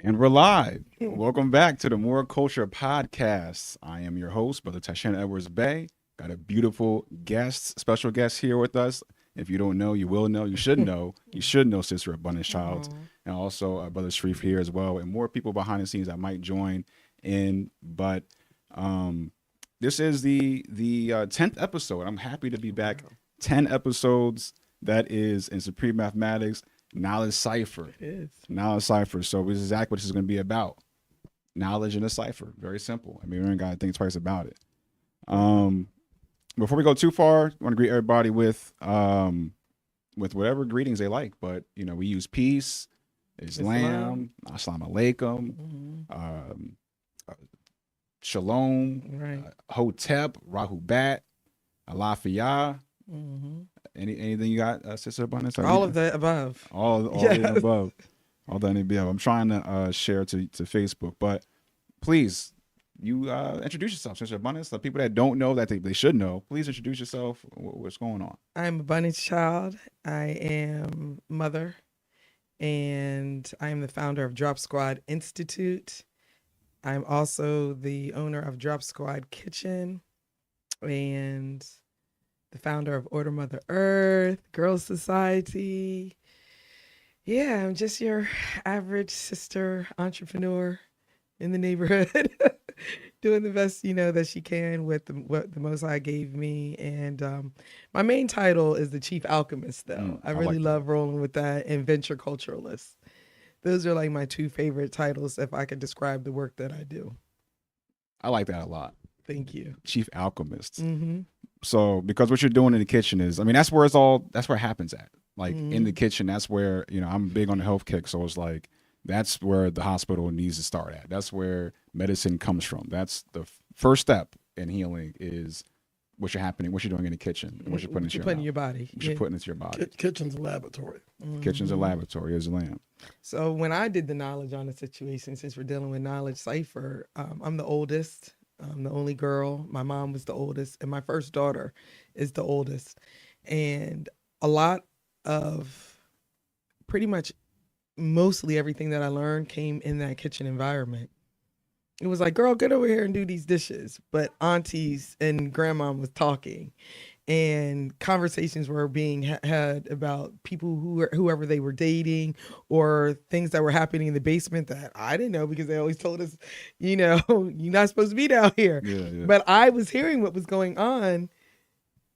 And we're live. Welcome back to the Moor Culture Podcast. I am your host, Brother Tashan Edwards Bay. Got a beautiful guest, special guest here with us. If you don't know, you will know. You should know. You should know Sister Abundance Child. And also Brother Sharif here as well. And more people behind the scenes that might join in. But this is the 10th episode. I'm happy to be back. 10 episodes. That is in Supreme Mathematics. Knowledge cipher. It is. Knowledge cipher. So this is exactly what this is going to be about. Knowledge in a cipher. Very simple. I mean, we don't got to think twice about it. Before we go too far, I want to greet everybody with whatever greetings they like. But, you know, we use peace, Islam, Assalamu alaikum, Shalom, Right. Hotep, Rahubat, Alafiyah. Anything you got, Sister Abundance? All of the above. All the above. All the above. I'm trying to share to Facebook, but please, you introduce yourself, Sister Abundance. The people that don't know that they should know, please introduce yourself. What's going on? I'm Abundance Child. I am mother, and I am the founder of Drop Squad Institute. I'm also the owner of Drop Squad Kitchen, and the founder of Order Mother Earth, Girls Society. Yeah, I'm just your average sister entrepreneur in the neighborhood, doing the best, that she can with what the Most High gave me. And my main title is the Chief Alchemist, though. I really love rolling with that, and Venture Culturalist. Those are like my two favorite titles if I could describe the work that I do. I like that a lot. Thank you. Chief Alchemist. Mm-hmm. So, because what you're doing in the kitchen is, that's where it happens at. Like in the kitchen, that's where, I'm big on the health kick. So it's like, that's where the hospital needs to start at. That's where medicine comes from. That's the first step in healing is what you're doing in the kitchen, and what you're putting into your body. What you're putting into your body. Kitchen's a laboratory. Kitchen's a laboratory, Islam. So when I did the knowledge on the situation, since we're dealing with knowledge cipher, I'm the oldest. I'm the only girl. My mom was the oldest, and my first daughter is the oldest. And a lot of pretty much mostly everything that I learned came in that kitchen environment. It was like, girl, get over here and do these dishes. But aunties and grandma was talking, and conversations were being had about people whoever they were dating, or things that were happening in the basement that I didn't know, because they always told us, you're not supposed to be down here. Yeah. But I was hearing what was going on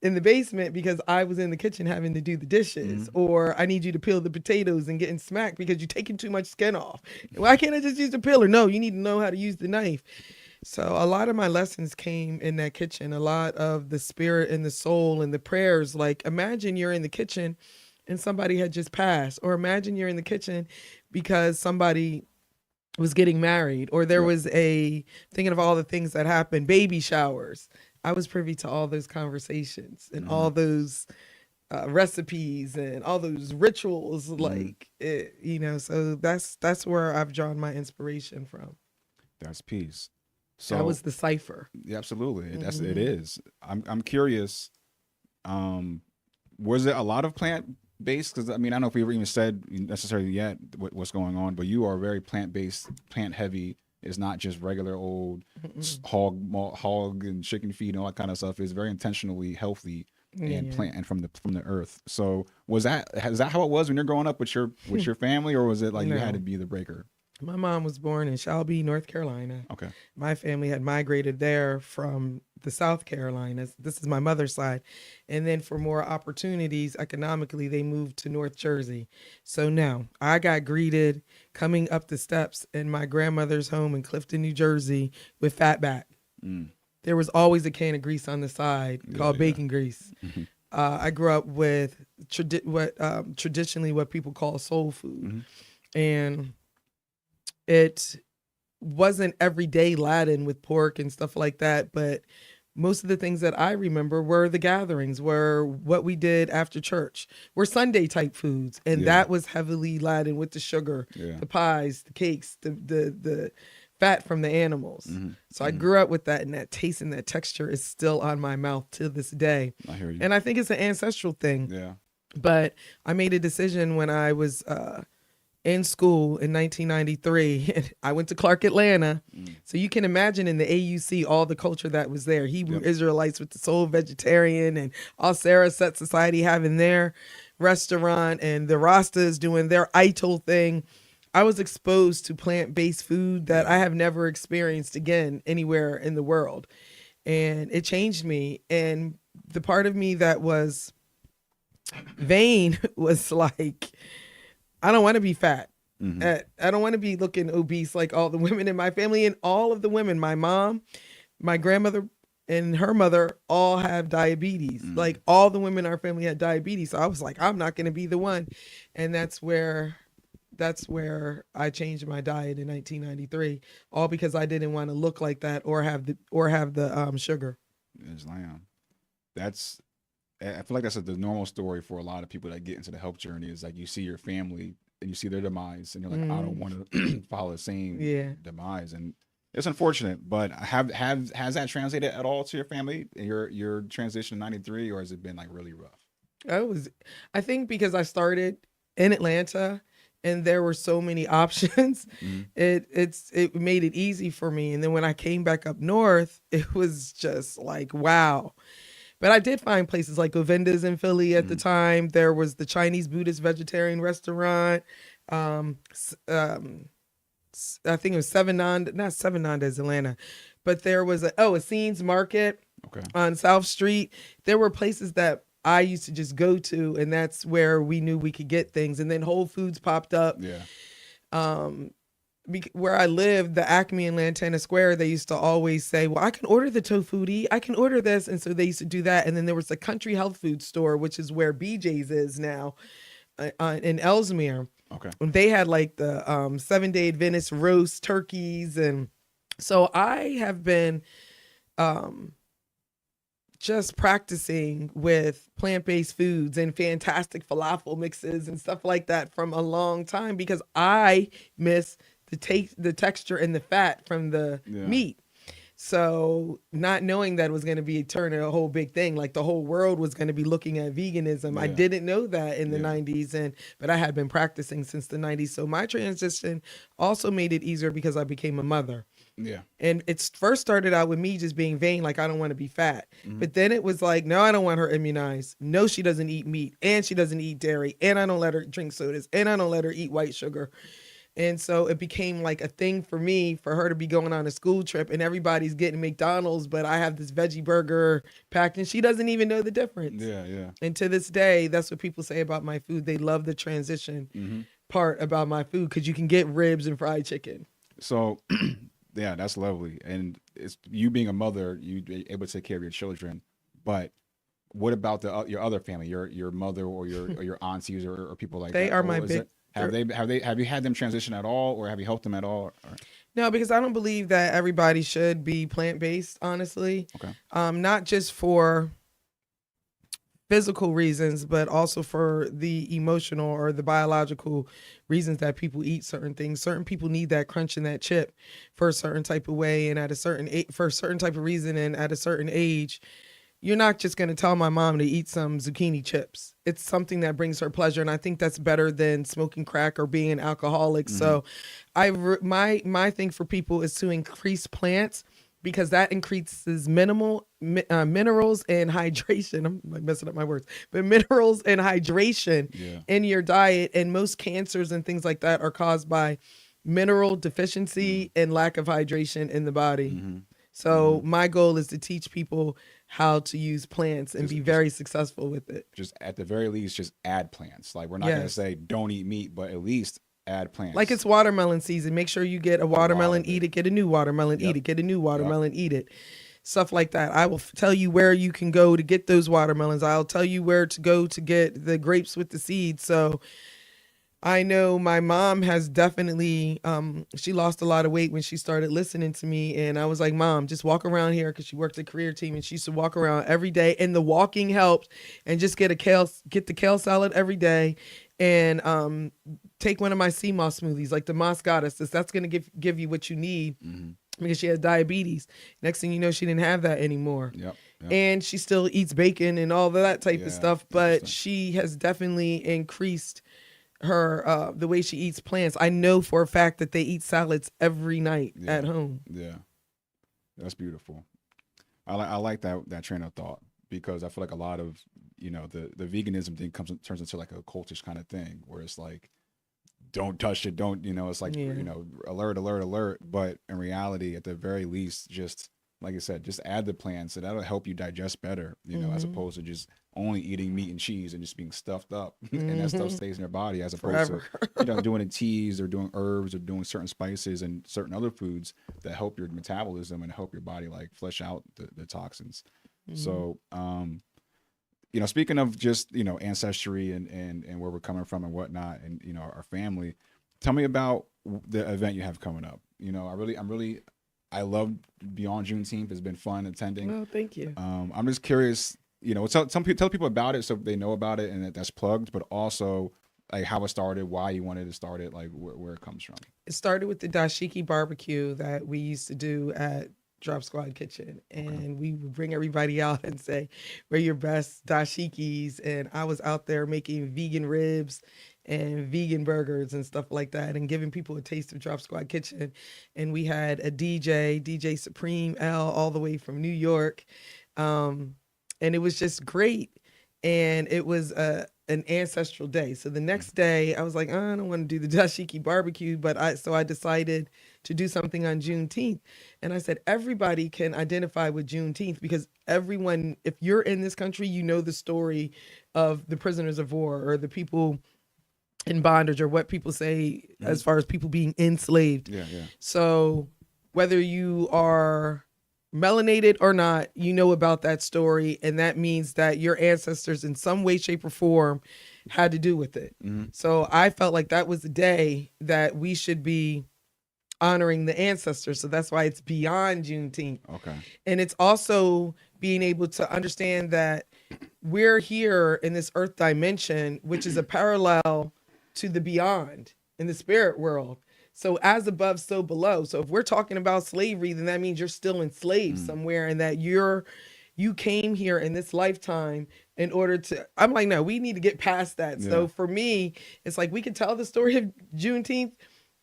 in the basement because I was in the kitchen having to do the dishes, or I need you to peel the potatoes and getting smacked because you're taking too much skin off. Why can't I just use the peeler? No, you need to know how to use the knife. So a lot of my lessons came in that kitchen, a lot of the spirit and the soul and the prayers. Like, imagine you're in the kitchen and somebody had just passed, or imagine you're in the kitchen because somebody was getting married, or there was thinking of all the things that happened, baby showers. I was privy to all those conversations and all those recipes and all those rituals, so that's where I've drawn my inspiration from. That's peace. So that was the cipher. Yeah, absolutely. It is. I'm curious. Was it a lot of plant-based? Because I don't know if we ever even said necessarily yet what's going on, but you are very plant-based, plant-heavy. It's not just regular old hog and chicken feed and all that kind of stuff. It's very intentionally healthy and plant and from the earth. So is that how it was when you're growing up with your family, or was it like you had to be the breaker? My mom was born in Shelby, North Carolina. Okay. My family had migrated there from the South Carolinas. This is my mother's side. And then for more opportunities economically, they moved to North Jersey. So now I got greeted coming up the steps in my grandmother's home in Clifton, New Jersey with fatback. There was always a can of grease on the side called bacon grease. I grew up with traditionally what people call soul food. And it wasn't everyday Latin with pork and stuff like that, but most of the things that I remember were the gatherings, were what we did after church, were Sunday type foods. And that was heavily Latin with the sugar, the pies, the cakes, the fat from the animals. So I grew up with that, and that taste and that texture is still on my mouth to this day. I hear you. And I think it's an ancestral thing. Yeah. But I made a decision when I was in school in 1993. And I went to Clark, Atlanta. So you can imagine in the AUC all the culture that was there. Hebrew Israelites with the Soul Vegetarian and All Sarah Set Society having their restaurant, and the Rastas doing their Idol thing. I was exposed to plant-based food that I have never experienced again anywhere in the world. And it changed me. And the part of me that was vain was like, I don't want to be fat. I don't want to be looking obese like all the women in my family. And all of the women, my mom, my grandmother, and her mother all have diabetes. Like all the women in our family had diabetes. So I was like, I'm not going to be the one. And that's where I changed my diet in 1993, all because I didn't want to look like that or have the sugar. Islam. I feel like that's the normal story for a lot of people that get into the health journey. Is like you see your family and you see their demise, and you're like, I don't want to follow the same demise, and it's unfortunate. But has that translated at all to your family, your transition in '93, or has it been like really rough? I think because I started in Atlanta and there were so many options, it made it easy for me. And then when I came back up north, it was just like, wow. But I did find places like Govinda's in Philly at the time. There was the Chinese Buddhist vegetarian restaurant. I think it was not Seven Nandas, Atlanta, but there was a Scenes Market on South Street. There were places that I used to just go to, and that's where we knew we could get things. And then Whole Foods popped up. Where I lived, the Acme in Lantana Square, they used to always say, well, I can order the tofuti, I can order this. And so they used to do that. And then there was the Country Health Food Store, which is where BJ's is now in Ellesmere. And they had like the 7-day Adventist roast turkeys. And so I have been just practicing with plant-based foods and fantastic falafel mixes and stuff like that from a long time, because I miss the texture and the fat from the meat. So not knowing that was going to be turning a whole big thing, like the whole world was going to be looking at veganism. I didn't know that in the 90s, but I had been practicing since the 90s. So my transition also made it easier because I became a mother. And it first started out with me just being vain, like I don't want to be fat. But then it was like, no, I don't want her immunized. No, she doesn't eat meat, and she doesn't eat dairy, and I don't let her drink sodas, and I don't let her eat white sugar. And so it became like a thing for me, for her to be going on a school trip and everybody's getting McDonald's, but I have this veggie burger packed and she doesn't even know the difference. And to this day, that's what people say about my food. They love the transition part about my food, because you can get ribs and fried chicken. So, yeah, that's lovely. And it's you being a mother, you able to take care of your children. But what about your other family, your mother or your aunties or people like that? They are my big. Have you had them transition at all, or have you helped them at all? No, because I don't believe that everybody should be plant-based, honestly. Not just for physical reasons, but also for the emotional or the biological reasons that people eat certain things. Certain people need that crunch and that chip for a certain type of way and for a certain type of reason and at a certain age. You're not just going to tell my mom to eat some zucchini chips. It's something that brings her pleasure. And I think that's better than smoking crack or being an alcoholic. So my thing for people is to increase plants, because that increases minerals and hydration. I'm messing up my words, but minerals and hydration in your diet. And most cancers and things like that are caused by mineral deficiency and lack of hydration in the body. So my goal is to teach people how to use plants and be very successful with it. Just at the very least, just add plants. Like we're not going to say don't eat meat, but at least add plants. Like it's watermelon season. Make sure you get a watermelon, eat it, get a new watermelon, eat it, get a new watermelon, eat it. Stuff like that. I will tell you where you can go to get those watermelons. I'll tell you where to go to get the grapes with the seeds. So I know my mom has definitely, she lost a lot of weight when she started listening to me. And I was like, Mom, just walk around here, because she worked at Career Team and she used to walk around every day. And the walking helped. And just get the kale salad every day. And take one of my sea moss smoothies, like the Moss Goddess. That's going to give you what you need, because she has diabetes. Next thing you know, she didn't have that anymore. And she still eats bacon and all of that type of stuff. But she has definitely increased her the way she eats plants. I know for a fact that they eat salads every night Yeah. at home. Yeah, that's beautiful. I like that train of thought, because I feel like a lot of, the veganism thing turns into like a cultish kind of thing where it's like, don't touch it, don't, it's like, Yeah. alert, alert, alert. But in reality, at the very least, just like I said, just add the plants, and that'll help you digest better, as opposed to just only eating meat and cheese and just being stuffed up and that stuff stays in your body, as opposed to, doing it teas or doing herbs or doing certain spices and certain other foods that help your metabolism and help your body like flush out the toxins. So, speaking of just, ancestry and where we're coming from and whatnot, and, our family, tell me about the event you have coming up. I love Beyond Juneteenth. It's been fun attending. Oh, thank you. I'm just curious, tell people about it so they know about it and that's plugged, but also like how it started, why you wanted to start it, like where it comes from. It started with the dashiki barbecue that we used to do at Drop Squad Kitchen, and we would bring everybody out and say, we're your best dashikis. And I was out there making vegan ribs and vegan burgers and stuff like that, and giving people a taste of Drop Squad Kitchen. And we had a DJ Supreme L, all the way from New York. And it was just great. And it was an ancestral day. So the next day I was like, I don't want to do the dashiki barbecue, but I decided to do something on Juneteenth. And I said, everybody can identify with Juneteenth, because everyone, if you're in this country, you know the story of the prisoners of war or the people in bondage, or what people say as far as people being enslaved. Yeah. So whether you are melanated or not, you know about that story, and that means that your ancestors in some way, shape, or form had to do with it. So I felt like that was the day that we should be honoring the ancestors. So that's why it's Beyond Juneteenth. Okay. And it's also being able to understand that we're here in this earth dimension, which is a parallel to the beyond in the spirit world. So as above, so below. So if we're talking about slavery, then that means you're still enslaved somewhere, and that you came here in this lifetime in order to, I'm like, no, we need to get past that. Yeah. So for me, it's like, we can tell the story of Juneteenth,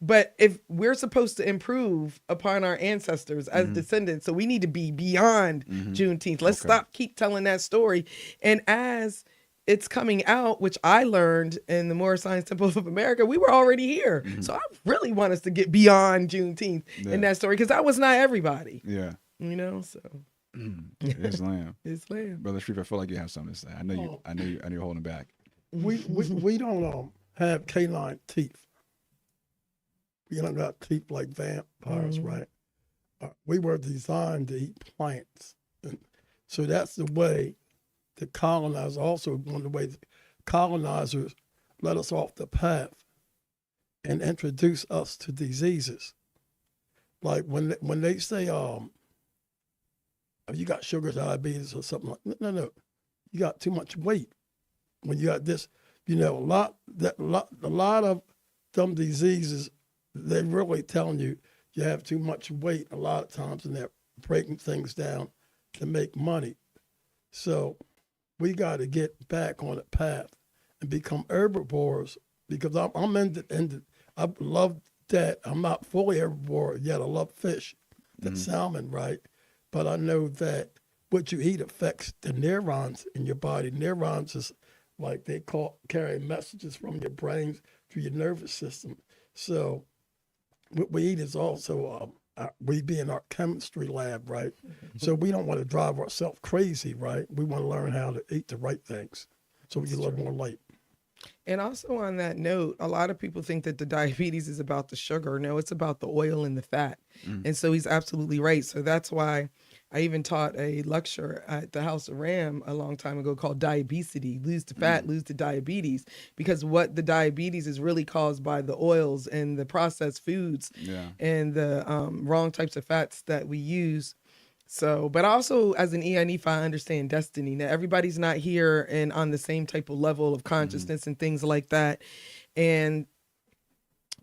but if we're supposed to improve upon our ancestors as descendants, so we need to be beyond Juneteenth. Let's keep telling that story. And as it's coming out, which I learned in the Moorish Science Temple of America, we were already here. So I really want us to get beyond Juneteenth in that story, because that was not everybody. Yeah. So. It's lamb. It's lamb. Brother Sharif, I feel like you have something to say. I know you're holding back. We don't have canine teeth. We don't got teeth like vampires, right? We were designed to eat plants. And so that's the way the colonizers, also one of the ways colonizers let us off the path and introduce us to diseases. Like when they say, you got sugar diabetes or something like, no, you got too much weight. When you got this, a lot of them diseases, they're really telling you have too much weight a lot of times, and they're breaking things down to make money. So we got to get back on the path and become herbivores, because I'm in I love that. I'm not fully herbivore yet. I love fish, the salmon, right? But I know that what you eat affects the neurons in your body. Neurons is like carry messages from your brain to your nervous system. So what we eat is also, we be in our chemistry lab, right? So we don't want to drive ourselves crazy, right? We want to learn how to eat the right things so we can live more light. And also on that note, a lot of people think that the diabetes is about the sugar. No, it's about the oil and the fat. And so he's absolutely right. So that's why I even taught a lecture at the House of Ram a long time ago called Diabesity, lose the fat, lose the diabetes, because what the diabetes is really caused by the oils and the processed foods and the wrong types of fats that we use. So, but also as an EINEFA, I understand destiny. Now, everybody's not here and on the same type of level of consciousness and things like that. And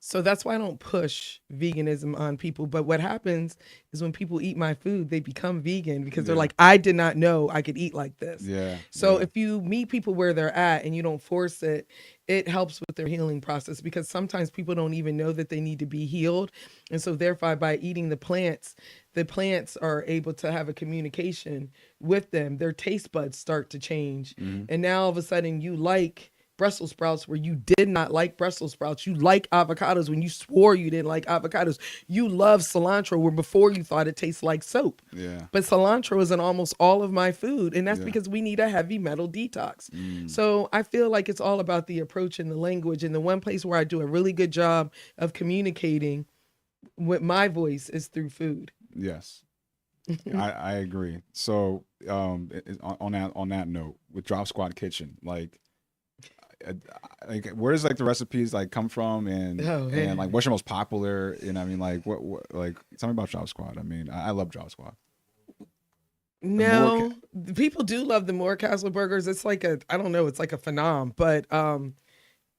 So that's why I don't push veganism on people. But what happens is when people eat my food, they become vegan because they're like, I did not know I could eat like this. Yeah. So if you meet people where they're at and you don't force it, it helps with their healing process, because sometimes people don't even know that they need to be healed. And so therefore, by eating the plants are able to have a communication with them. Their taste buds start to change. And now all of a sudden you like Brussels sprouts where you did not like Brussels sprouts. You like avocados when you swore you didn't like avocados. You love cilantro where before you thought it tastes like soap. Yeah. But cilantro is in almost all of my food, and that's because we need a heavy metal detox. So I feel like it's all about the approach and the language. And the one place where I do a really good job of communicating with my voice is through food. Yes. I agree. So on that note, with Drop Squad Kitchen, like where does like the recipes like come from, and and like what's your most popular? And I mean, like what like tell me about Drop Squad. I mean, I love Drop Squad. No, people do love the Moor Castle burgers. It's like I don't know, it's like a phenom. But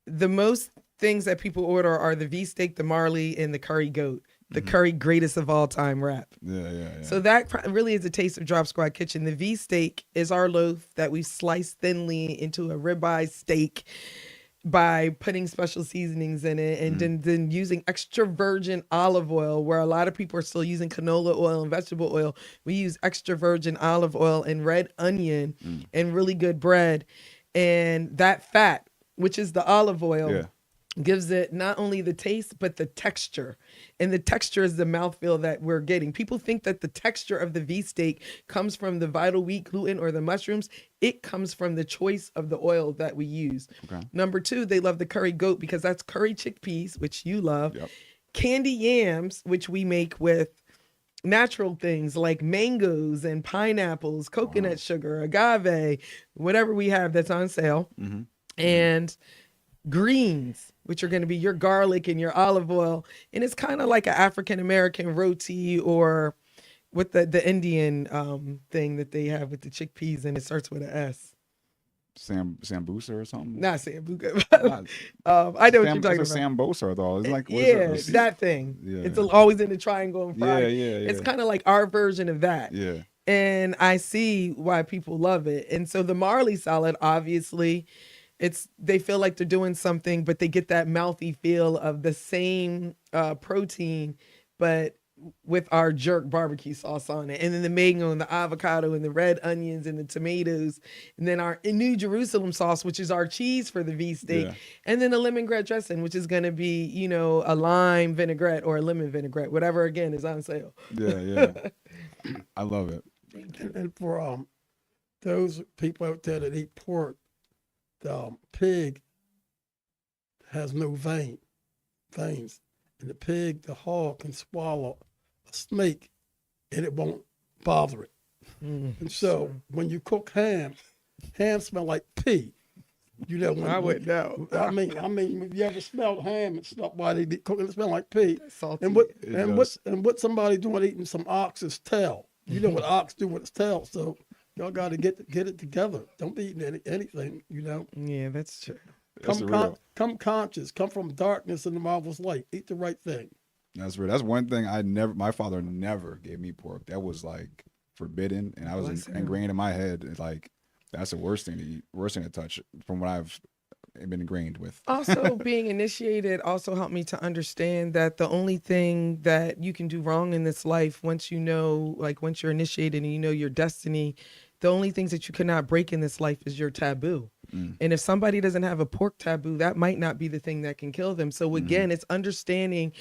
the most things that people order are the V steak, the Marley, and the curry goat. The curry greatest of all time wrap. Yeah. So that really is a taste of Drop Squad Kitchen. The V steak is our loaf that we slice thinly into a ribeye steak by putting special seasonings in it, and then using extra virgin olive oil, where a lot of people are still using canola oil and vegetable oil. We use extra virgin olive oil and red onion and really good bread. And that fat, which is the olive oil, gives it not only the taste, but the texture. And the texture is the mouthfeel that we're getting. People think that the texture of the V steak comes from the vital wheat gluten or the mushrooms. It comes from the choice of the oil that we use. Okay. Number two, they love the curry goat because that's curry chickpeas, which you love. Yep. Candy yams, which we make with natural things like mangoes and pineapples, coconut sugar, agave, whatever we have that's on sale. And greens, which are going to be your garlic and your olive oil. And it's kind of like an African-American roti, or with the Indian thing that they have with the chickpeas, and it starts with an S. Sambusa or something? Not sambuca. I know what you're talking about. It's a sambosa though. It's like that thing. Yeah. It's always in the triangle and fried. Yeah. It's kind of like our version of that. Yeah. And I see why people love it. And so the Marley salad, obviously, they feel like they're doing something, but they get that mouthy feel of the same protein, but with our jerk barbecue sauce on it. And then the mango and the avocado and the red onions and the tomatoes. And then our New Jerusalem sauce, which is our cheese for the V steak. Yeah. And then the lemongrass dressing, which is going to be, a lime vinaigrette or a lemon vinaigrette, whatever, again, is on sale. Yeah. I love it. And for those people out there that eat pork, the pig has no veins, and the hog can swallow a snake, and it won't bother it. And so when you cook ham smell like pee. I wouldn't know. I mean, you ever smelled ham and stuff while they cooking? It smell like pee. Salty. And what somebody doing eating some ox's tail? You know what ox do with its tail, so. Y'all got to get it together. Don't be eating anything, Yeah, that's true. Come conscious. Come from darkness and the marvelous light. Eat the right thing. That's real. That's one thing my father never gave me pork. That was like forbidden, and I was ingrained in my head. It's like that's the worst thing to eat, worst thing to touch, from what I've been ingrained with. Also, being initiated also helped me to understand that the only thing that you can do wrong in this life, once you're initiated and you know your destiny, the only things that you cannot break in this life is your taboo. And if somebody doesn't have a pork taboo, that might not be the thing that can kill them. So again, it's understanding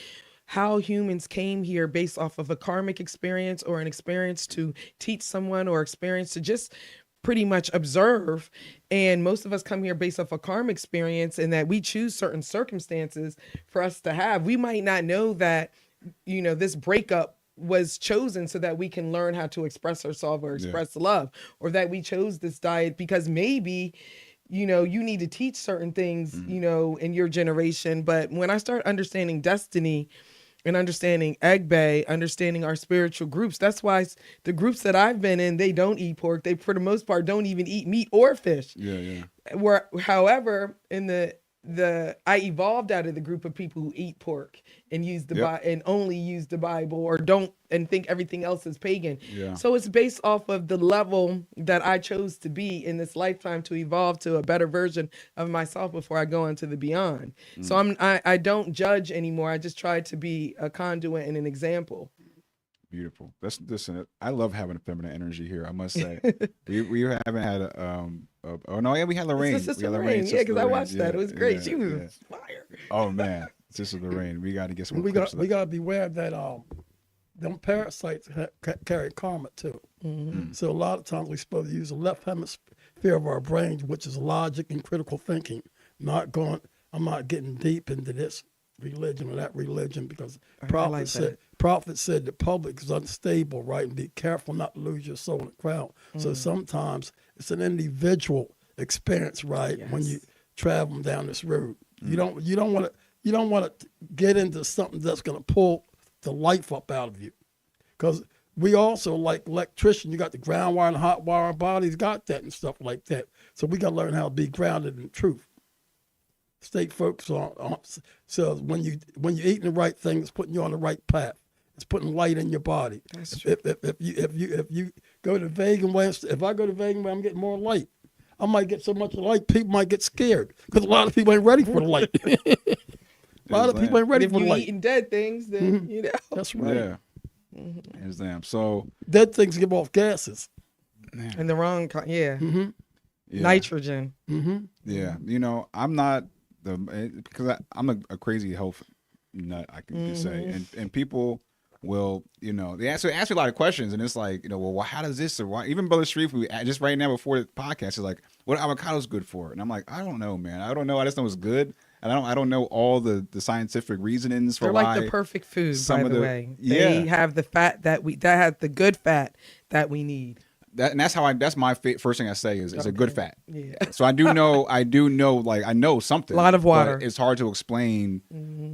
how humans came here based off of a karmic experience or an experience to teach someone or experience to just pretty much observe. And most of us come here based off a karmic experience, and that we choose certain circumstances for us to have. We might not know that, this breakup was chosen so that we can learn how to express ourselves or express love, or that we chose this diet because maybe, you need to teach certain things, in your generation. But when I start understanding destiny and understanding Egg Bay, understanding our spiritual groups, that's why the groups that I've been in, they don't eat pork. They, for the most part, don't even eat meat or fish. Yeah. However, in the I evolved out of the group of people who eat pork and use the and only use the Bible or don't and think everything else is pagan. Yeah. So it's based off of the level that I chose to be in this lifetime to evolve to a better version of myself before I go into the beyond. So I don't judge anymore. I just try to be a conduit and an example. Beautiful. Listen, I love having a feminine energy here, I must say. we haven't had we had Lorraine. It's Sister Lorraine. Yeah, because I watched that. It was great. She was fire. Oh man, Sister Lorraine. We got to get some. We got to beware that them parasites carry karma too. Mm-hmm. So a lot of times we're supposed to use the left hemisphere of our brain, which is logic and critical thinking. I'm not getting deep into this religion or that religion because prophet said the public is unstable, right? And be careful not to lose your soul in the crowd. So sometimes it's an individual experience, right? Yes. When you travel down this road, you don't want to get into something that's going to pull the life up out of you, because we also, like electrician, you got the ground wire and hot wire. Our bodies got that and stuff like that. So we got to learn how to be grounded in truth. Stay focused on. So when you eating the right thing, it's putting you on the right path. It's putting light in your body. That's true. If you go to vegan way, if I go to vegan way, I'm getting more light. I might get so much light, people might get scared because a lot of people ain't ready for the light. A lot of people ain't ready for the light. If you eating dead things, then you know. That's right. Yeah. Damn. So dead things give off gases. And the wrong kind. Yeah. Mm-hmm. Yeah. Nitrogen. Mm-hmm. Yeah. You know, I'm not because I'm a crazy health nut, I can say, and people will, you know, they ask me a lot of questions, and it's like, you know, well, how does this or why? Even Brother Sharif, just right now before the podcast, is like, what avocado's good for? And I'm like, I don't know, man. I don't know. I just know it's good, and I don't know all the scientific reasonings for why. They're like the perfect food, by the way. Yeah. They have the fat that have the good fat that we need. That's my first thing I say is it's a good fat. Yeah. So I do know, like I know something. A lot of water. But it's hard to explain,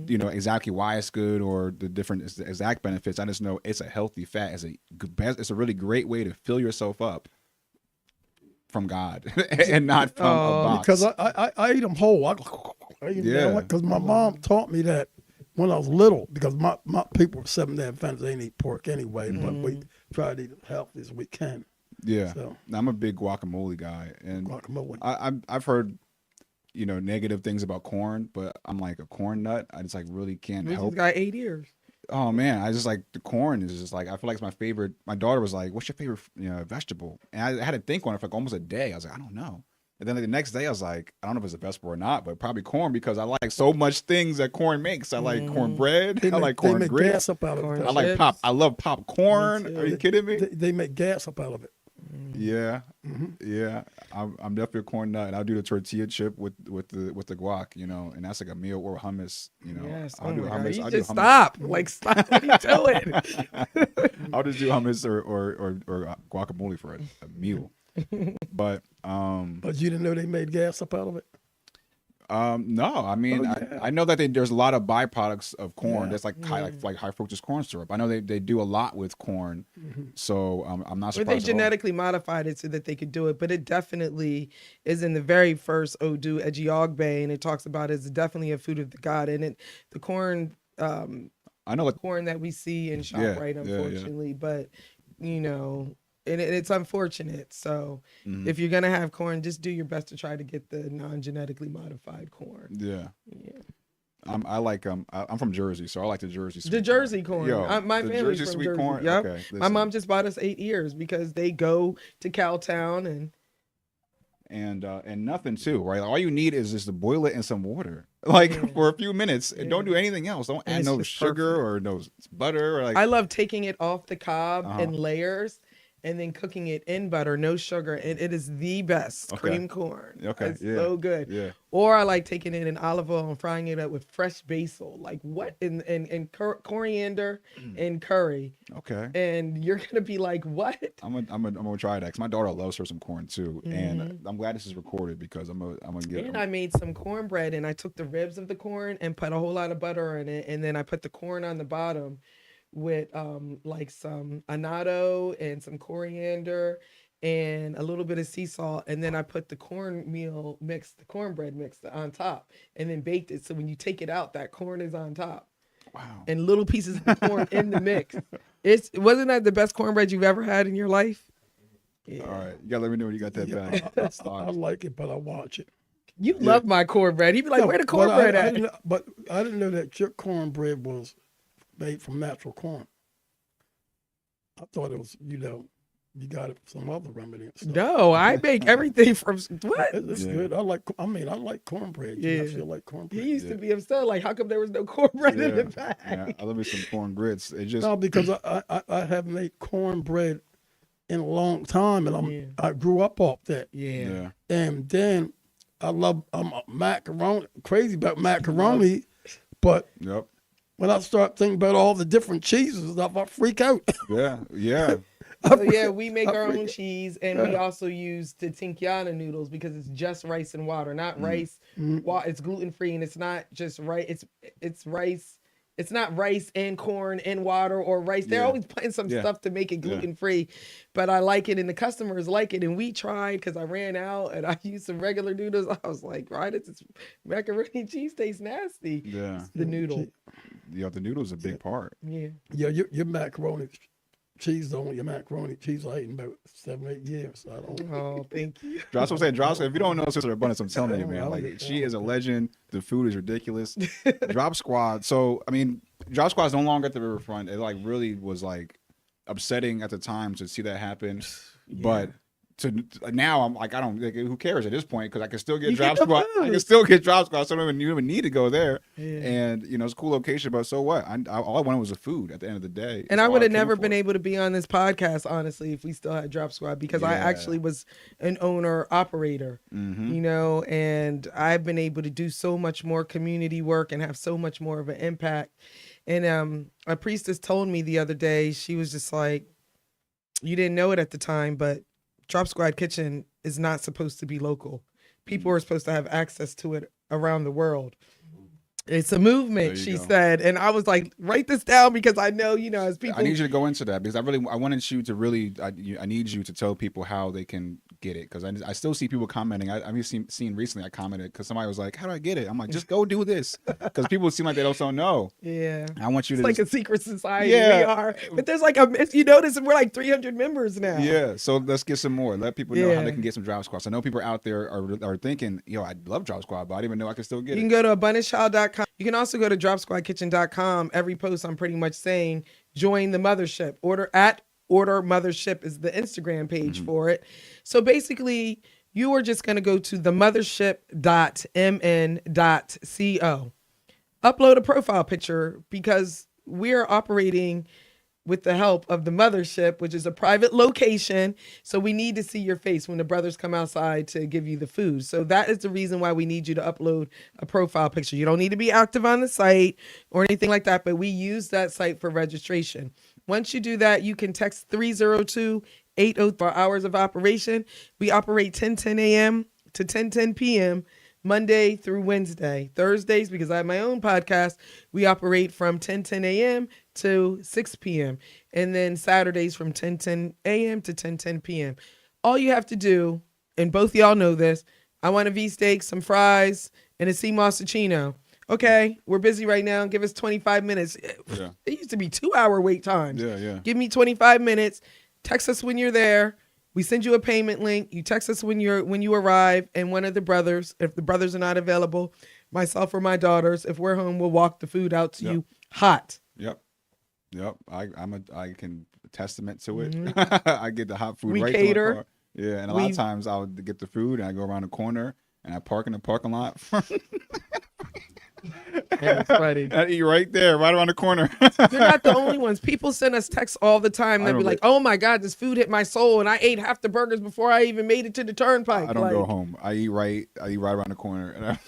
you know, exactly why it's good or the different exact benefits. I just know it's a healthy fat. It's a really great way to fill yourself up from God and not from a box. Because I eat them whole. I eat them because my mom taught me that when I was little. Because my people were Seventh-day Adventists, they didn't eat pork anyway, but we try to eat as healthy as we can. Yeah, so I'm a big guacamole guy, and guacamole. I've heard, you know, negative things about corn, but I'm like a corn nut. I just like really can't help. He's got 8 years. Oh man, I just like the corn is just like I feel like it's my favorite. My daughter was like, "What's your favorite vegetable?" And I had to think on it for like almost a day. I was like, I don't know. And then the next day I was like, I don't know if it's a vegetable or not, but probably corn because I like so much things that corn makes. I like cornbread. I like corn grits. Gas up out of it. I like pop. I love popcorn. Are you kidding me? They make gas up out of it. Yeah, yeah. I'm definitely a corn nut, and I'll do the tortilla chip with the guac, you know, and that's like a meal or hummus, you know. Yes. I'll do hummus. I'll just stop. Like stop what you doing. I'll just do hummus or guacamole for a meal. But you didn't know they made gas up out of it? No, I mean, I know that there's a lot of byproducts of corn. That's like high fructose corn syrup. I know they do a lot with corn, so I'm not surprised. But they genetically modified it so that they could do it. But it definitely is in the very first Odu Ejiogbe, and it talks about it's definitely a food of the god. And the corn, I know corn that we see in ShopRite, unfortunately, but you know. And it's unfortunate. So if you're gonna have corn, just do your best to try to get the non-genetically modified corn. Yeah. I'm from Jersey, so I like the Jersey sweet corn. Jersey corn. Yo, My family's Jersey from sweet Jersey. corn. Yep. Okay, my mom just bought us 8 years because they go to Cowtown and nothing too, right? All you need is just to boil it in some water, like for a few minutes, and don't do anything else. Don't add no sugar or no butter. Or like I love taking it off the cob in layers. And then cooking it in butter, no sugar, and it is the best cream corn. Okay, it's so good. Yeah. Or I like taking it in olive oil and frying it up with fresh basil, like what and coriander and curry. Okay. And you're gonna be like, what? I'm gonna try that because my daughter loves her some corn too, and I'm glad this is recorded because I'm gonna get. And I made some cornbread, and I took the ribs of the corn and put a whole lot of butter in it, and then I put the corn on the bottom with like some annatto and some coriander and a little bit of sea salt, and then I put the cornbread mix on top, and then baked it. So when you take it out, that corn is on top. Wow. And little pieces of the corn in the mix. Wasn't that the best cornbread you've ever had in your life? Yeah. All right. You gotta let me know when you got that back. I like it, but I watch it. You love my cornbread. He'd be like, where the cornbread at? But I didn't know that your cornbread was made from natural corn. I thought it was, you got it from some other remedy and stuff. No, I make everything from what? It's good. I like cornbread. Yeah. I feel like cornbread. He used to be upset, like, how come there was no cornbread in the bag? Yeah, I love me some corn grits. It just No, because I haven't made cornbread in a long time, and I grew up off that. Yeah. And then I'm a macaroni, crazy about macaroni, but Yep. when I start thinking about all the different cheeses and stuff, I freak out. Yeah. So yeah, we make our own cheese, and we also use the tinkyana noodles because it's just rice and water, not rice. It's gluten free, and it's not just rice. It's rice. It's not rice and corn and water or rice. They're always putting some stuff to make it gluten free, but I like it, and the customers like it. And we tried because I ran out, and I used some regular noodles. I was like, why does this macaroni and cheese taste nasty? Yeah. The noodle. Yeah, the noodle's a big part. Yeah. Yeah, your macaroni cheese, your macaroni cheese I ate in about 7-8 years. I don't. Oh, thank you. That's what I'm saying. Drop, if you don't know Sister Abundance, I'm telling you, man. I Like, like it. she is a legend. The food is ridiculous. Drop Squad. So, I mean, Drop Squad is no longer at the riverfront. It, like, really was, like, upsetting at the time to see that happen. But now I'm like, I don't, like, who cares at this point? Because I can still get Drop Squad. I can still get Drop Squad. So I don't even need to go there. Yeah. And, it's a cool location, but so what? All I wanted was the food at the end of the day. And I would have never been able to be on this podcast, honestly, if we still had Drop Squad, because I actually was an owner operator, and I've been able to do so much more community work and have so much more of an impact. And a priestess told me the other day, she was just like, you didn't know it at the time, but Drop Squad Kitchen is not supposed to be local. People are supposed to have access to it around the world. It's a movement, she said. And I was like, write this down because I know, as people. I need you to go into that because I wanted you to really, I need you to tell people how they can get it. Because I still see people commenting. I've seen recently, I commented because somebody was like, how do I get it? I'm like, just go do this. Because people seem like they don't know. Yeah. I want you to. It's like a secret society. Yeah. We are. But there's like, if you notice, we're like 300 members now. Yeah. So let's get some more. Let people know how they can get some Drop Squad. So I know people out there are thinking, I love Drop Squad, but I didn't even know I could still get it. You can go to abundancechild.com. You can also go to dropsquadkitchen.com. Every post I'm pretty much saying, join the mothership. Order Mothership is the Instagram page for it. So basically, you are just going to go to themothership.mn.co. Upload a profile picture because we're operating with the help of the mothership, which is a private location. So we need to see your face when the brothers come outside to give you the food. So that is the reason why we need you to upload a profile picture. You don't need to be active on the site or anything like that, but we use that site for registration. Once you do that, you can text 302-804 for hours of operation. We operate 10:10 a.m. to 10:10 p.m. Monday through Wednesday. Thursdays, because I have my own podcast, we operate from 10:10 a.m. to 6 p.m. And then Saturdays from 10:10 a.m. to 10:10 p.m. All you have to do, and both y'all know this, I want a V-steak, some fries, and a sea moss Chino. Okay, we're busy right now. Give us 25 minutes. Yeah. It used to be 2-hour wait times. Yeah. Give me 25 minutes. Text us when you're there. We send you a payment link. You text us when you arrive, and one of the brothers, if the brothers are not available, myself or my daughters, if we're home, we'll walk the food out to you hot. Yep. I can testament to it. I get the hot food we right cater. To my car. Yeah, and a lot of times I'll get the food and I go around the corner and I park in the parking lot. That's funny. I eat right there, right around the corner. You're not the only ones. People send us texts all the time. They'll be like, "Oh my God, this food hit my soul, and I ate half the burgers before I even made it to the turnpike." I don't go home. I eat right around the corner. And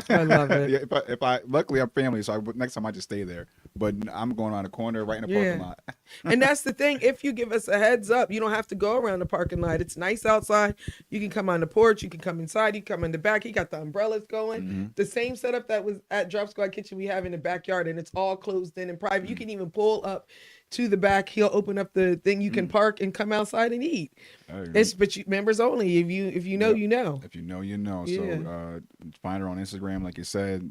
I love it. If I luckily I'm family, so next time I just stay there. but I'm going around the corner right in the parking lot. And that's the thing. If you give us a heads up, you don't have to go around the parking lot. It's nice outside. You can come on the porch. You can come inside. You come in the back. You got the umbrellas going. The same setup that was at Drop Squad Kitchen we have in the backyard, and it's all closed in and private. You can even pull up to the back. He'll open up the thing. You can park and come outside and eat. It's members only. If you know, you know. If you know, you know. So find her on Instagram, like you said.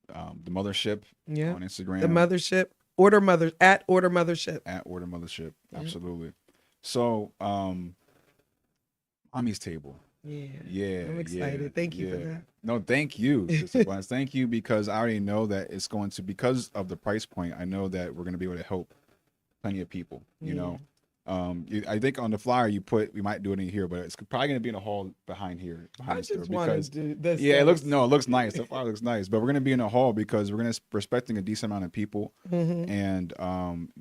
The Mothership on Instagram. The Mothership. Order Mothership. At Order Mothership. Absolutely. So, Mommy's Table. Yeah. I'm excited. Thank you for that. No, thank you, Sister Gladys. Thank you, because I already know that it's going to, because of the price point, I know that we're going to be able to help plenty of people, you know. I think on the flyer you put, we might do it in here, but it's probably going to be in a hall behind here. I just want to do this. Yeah, it looks nice. The flyer looks nice, but we're going to be in a hall because we're expecting a decent amount of people, and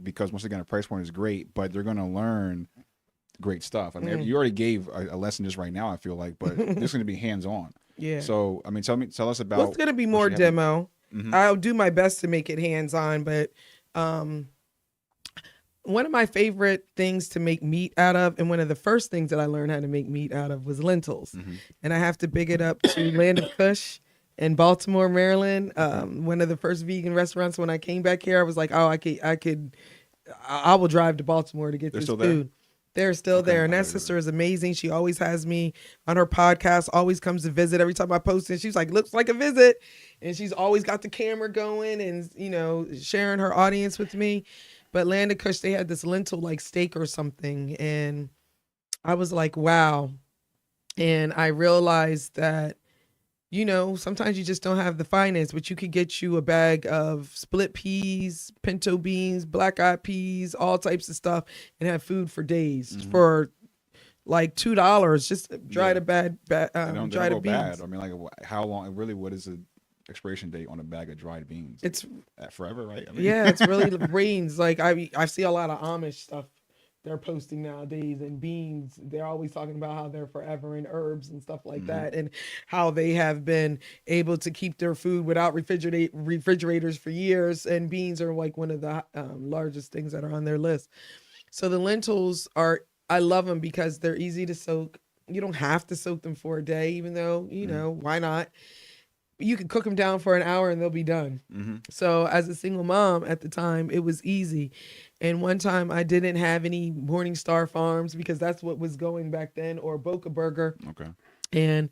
because once again, the price point is great, but they're going to learn great stuff. I mean, you already gave a lesson just right now, I feel like, but it's going to be hands on. Yeah. So, I mean, tell us about. Well, it's going to be more demo. I'll do my best to make it hands on, but one of my favorite things to make meat out of, and one of the first things that I learned how to make meat out of, was lentils. And I have to big it up to Land of Kush in Baltimore, Maryland. One of the first vegan restaurants. When I came back here, I was like, oh, I will drive to Baltimore to get this food. They're still there. And that sister is amazing. She always has me on her podcast, always comes to visit. Every time I post it, she's like, looks like a visit. And she's always got the camera going and, you know, sharing her audience with me. But Land of Kush, they had this lentil like steak or something. And I was like, wow. And I realized that, you know, sometimes you just don't have the finance, but you could get you a bag of split peas, pinto beans, black-eyed peas, all types of stuff, and have food for days for like $2. Just dry the beans. Bad. I mean, like, how long? Really, what is the expiration date on a bag of dried beans? It's forever, right? I mean, yeah, it's really the beans. Like I see a lot of Amish stuff they're posting nowadays, and beans, they're always talking about how they're forever, and herbs and stuff like that, and how they have been able to keep their food without refrigerators for years. And beans are like one of the largest things that are on their list. So the lentils I love them because they're easy to soak. You don't have to soak them for a day, even though, you know, why not? You can cook them down for an hour and they'll be done. So as a single mom at the time, it was easy. And one time I didn't have any Morningstar Farms because that's what was going back then, or Boca Burger. Okay. And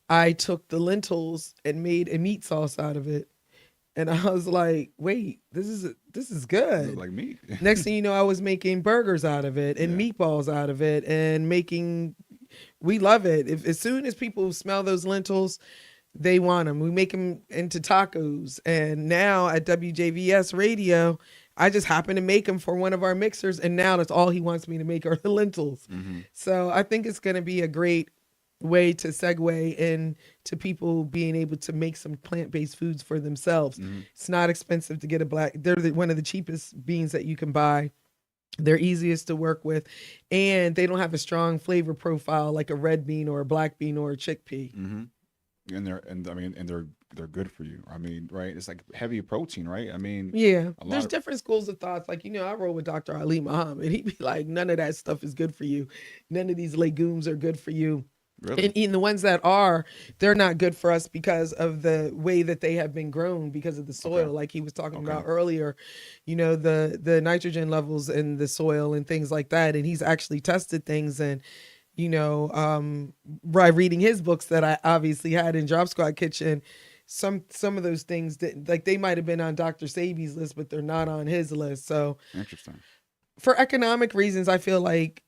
I took the lentils and made a meat sauce out of it. And I was like, wait, this is good. Like meat. Next thing you know, I was making burgers out of it and meatballs out of it, and we love it. As soon as people smell those lentils, they want them. We make them into tacos. And now at WJVS Radio, I just happen to make them for one of our mixers, and now that's all he wants me to make are the lentils. So I think it's going to be a great way to segue into people being able to make some plant-based foods for themselves. It's not expensive to get they're one of the cheapest beans that you can buy. They're easiest to work with, and they don't have a strong flavor profile like a red bean or a black bean or a chickpea. And they're good for you. I mean, right? It's like heavy protein, right? I mean, yeah. There's different schools of thoughts. Like, you know, I roll with Dr. Ali Muhammad. He'd be like, none of that stuff is good for you. None of these legumes are good for you. Really? And the ones that are, they're not good for us because of the way that they have been grown, because of the soil, like he was talking about earlier, you know, the nitrogen levels in the soil and things like that. And he's actually tested things, and you know, by reading his books that I obviously had in Drop Squad Kitchen, some of those things that, like, they might have been on Dr. Sabi's list, but they're not on his list. So interesting. For economic reasons, I feel like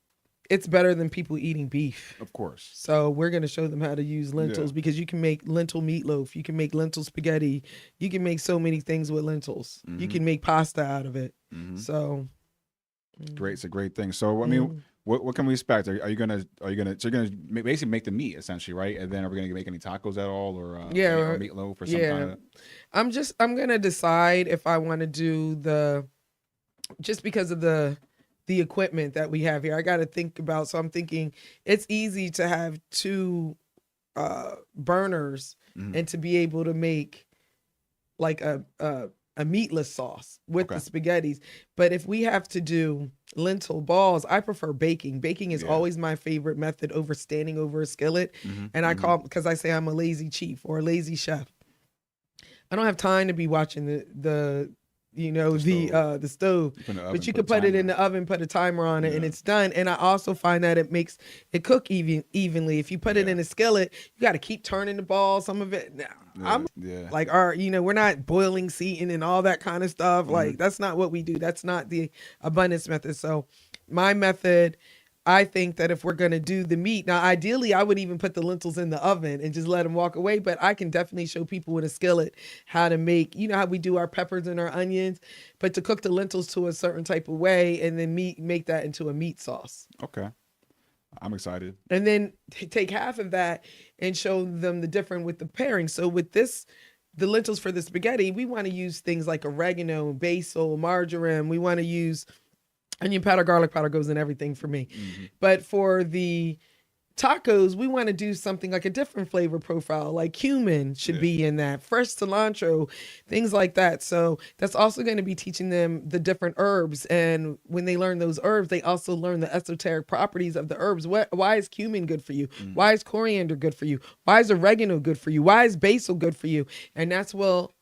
it's better than people eating beef. Of course. So we're going to show them how to use lentils, because you can make lentil meatloaf. You can make lentil spaghetti. You can make so many things with lentils. You can make pasta out of it. So great. It's a great thing. So, I mean, what can we expect? Are you gonna basically make the meat essentially, right? And then are we gonna make any tacos at all, or or meatloaf or some kind of? I'm gonna decide if I want to do just because of the equipment that we have here. I got to think about. So I'm thinking it's easy to have two burners and to be able to make like a a meatless sauce with Okay. the spaghettis. But if we have to do lentil balls, I prefer baking. Baking is Yeah. always my favorite method over standing over a skillet. Mhm, And I mhm. call, because I say I'm a lazy chief or a lazy chef. I don't have time to be watching the stove. You put in the oven, But you put a could put it timer in the oven, put a timer on it, and Yeah. it's done. And I also find that it makes it cook evenly. If you put it Yeah. in a skillet, you got to keep turning the ball. Some of it, I'm Yeah. like, we're not boiling, seating, and all that kind of stuff. Mhm. Like, that's not what we do. That's not the abundance method. So my method, I think that if we're going to do the meat, now ideally I would even put the lentils in the oven and just let them walk away, but I can definitely show people with a skillet how to make, how we do our peppers and our onions, but to cook the lentils to a certain type of way and then make that into a meat sauce. Okay. I'm excited. And then take half of that and show them the different with the pairing. So with this, the lentils for the spaghetti, we want to use things like oregano, basil, marjoram. We want to use onion powder, garlic powder goes in everything for me. Mm-hmm. But for the tacos, we want to do something like a different flavor profile, like cumin should be in that, fresh cilantro, things like that. So that's also going to be teaching them the different herbs. And when they learn those herbs, they also learn the esoteric properties of the herbs. Why is cumin good for you? Why is coriander good for you? Why is oregano good for you? Why is basil good for you? And that's why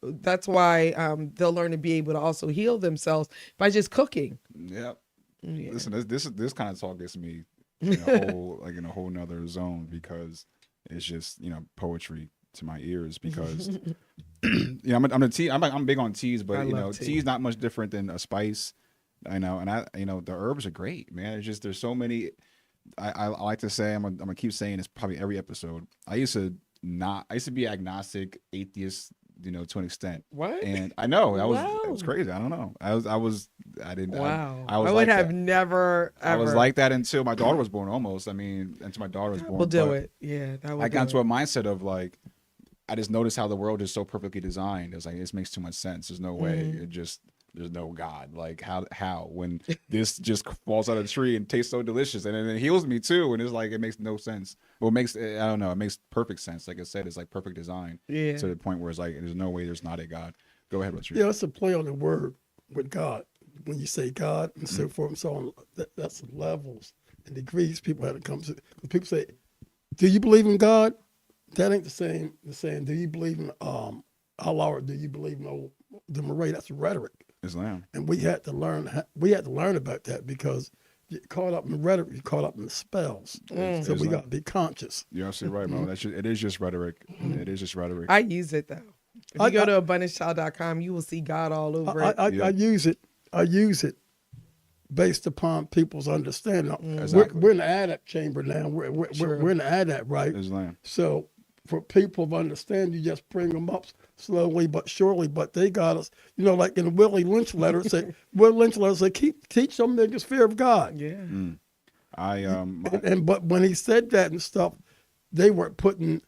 they'll learn to be able to also heal themselves by just cooking. Yep. Yeah. Listen, this kind of talk gets me in a whole nother zone because it's just poetry to my ears because I'm big on teas, but tea's not much different than a spice. I know, and the herbs are great, man. It's just there's so many. I like to say I'm gonna keep saying this probably every episode. I used to be agnostic, atheist, to an extent. What? And I know that Wow. was crazy. I don't know. I didn't. Wow. I was I would like have that. never ever. I was like that until my daughter was born. Almost. I mean, until my daughter was born. We'll do But it. Yeah, that will. I got into a mindset of like, I just noticed how the world is so perfectly designed. It's like this makes too much sense. There's no way. There's no God. Like how when this just falls out of the tree and tastes so delicious, and then it heals me too. And it's like it makes no sense. Well, it makes perfect sense. Like I said, it's like perfect design. Yeah. To the point where it's like there's no way there's not a God. Go ahead, Richard. Yeah, it's a play on the word with God. When you say God and so forth and so on, that's levels and degrees people have to come to. People say, "Do you believe in God?" That ain't the same. The saying, "Do you believe in Allah?" Or "Do you believe in the Moray?" That's rhetoric. Islam. And we had to learn. About that because you get caught up in rhetoric. You're caught up in the spells. So we got to be conscious. You're absolutely right, Mo. It is just rhetoric. It is just rhetoric. I use it though. If you go to abundancechild.com, you will see God all over it. I use it. I use it based upon people's understanding. Exactly. We're in the adept chamber now. We're in the adept, right? Islam. So for people to understand, you just bring them up slowly but surely. But they got us, like in the Willie Lynch letter, teach them the fear of God. Yeah. But when he said that and stuff, they were putting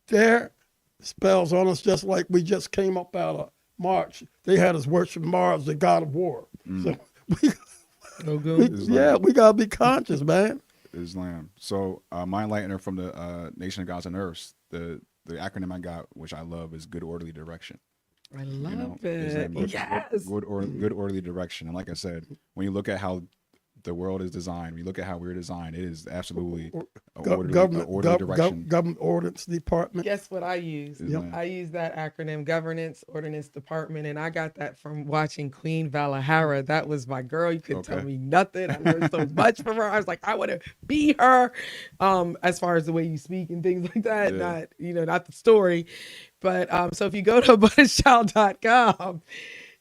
their spells on us just like we just came up out of March. They had us worship Mars, the god of war. So we gotta be conscious, man. Islam. So my enlightener from the Nation of Gods and Earths, the acronym I got, which I love, is good orderly direction. I love Islam, it. Yes. Good orderly direction. And like I said, when you look at how the world is designed, when you look at how we're designed, it is absolutely orderly direction. Government Ordnance Department. Guess what I use? Yep. I use that acronym, Governance Ordinance Department, and I got that from watching Queen Valahara. That was my girl. You couldn't tell me nothing. I learned so much from her. I was like, I want to be her. As far as the way you speak and things like that, not the story. But so if you go to abundancechild.com,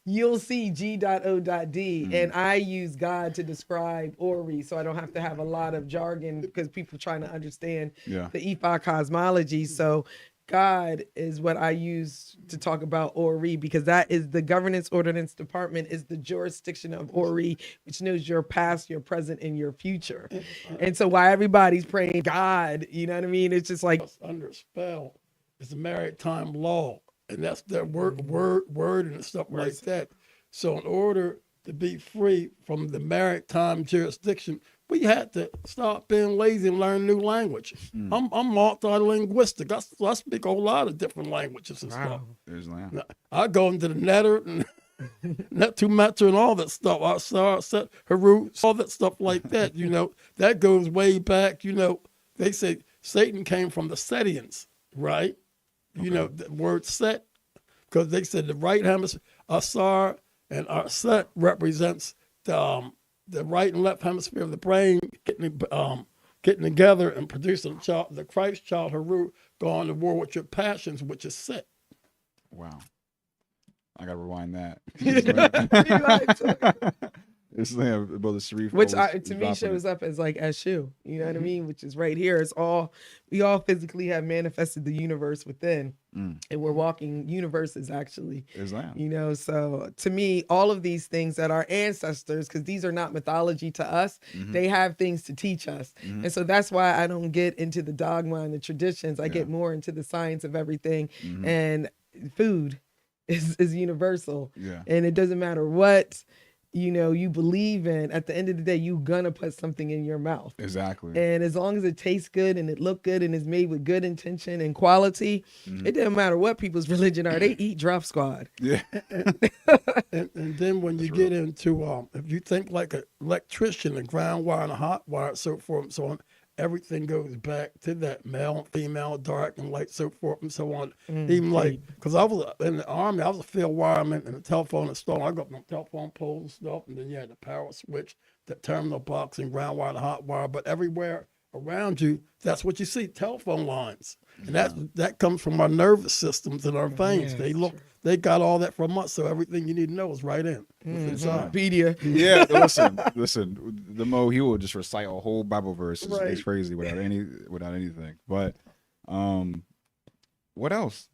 you'll see G.O.D. And I use God to describe Ori, so I don't have to have a lot of jargon because people trying to understand the Ifa cosmology. So God is what I use to talk about Ori, because that is the Governance Ordinance Department, is the jurisdiction of Ori, which knows your past, your present, and your future. And so while everybody's praying God, you know what I mean? It's just like under spell. It's a maritime law. And that's their word and stuff like that. So in order to be free from the maritime jurisdiction, we had to stop being lazy and learn new language. I'm multilinguistic. I speak a whole lot of different languages and stuff. Islam. I go into the netter and Not matter and all that stuff. Asar, Set, Harut, all that stuff like that. That goes way back. They say Satan came from the Setians, right? The word Set, because they said the right hemisphere, Asar and Set represents the right and left hemisphere of the brain getting together and producing the Christ child, Harut, going to war with your passions, which is Set. Wow. I gotta rewind that. It's Brother Sharif, which to me shows up as like Eshu, you know what I mean? Which is right here. We all physically have manifested the universe within, and we're walking universes actually. Islam. So to me, all of these things that our ancestors, because these are not mythology to us, they have things to teach us, and so that's why I don't get into the dogma and the traditions. I get more into the science of everything, and food is universal, and it doesn't matter what you believe in. At the end of the day, you're gonna put something in your mouth. Exactly. And as long as it tastes good and it look good and is made with good intention and quality, it doesn't matter what people's religion are. They eat Drop Squad. Yeah. and then when you get into if you think like an electrician, a ground wire and a hot wire, so forth and so on, everything goes back to that male, female, dark and light, so forth and so on. Even like, because I was in the Army, I was a field wireman and the telephone installer. I got my telephone poles and stuff, and then you had the power switch, the terminal box, and ground wire, the hot wire. But everywhere around you, that's what you see, telephone lines. And that comes from our nervous systems and our veins. They got all that from us, so everything you need to know is right in. Wikipedia. Yeah, listen. The Mo, he will just recite a whole Bible verse. It's crazy without anything. But what else?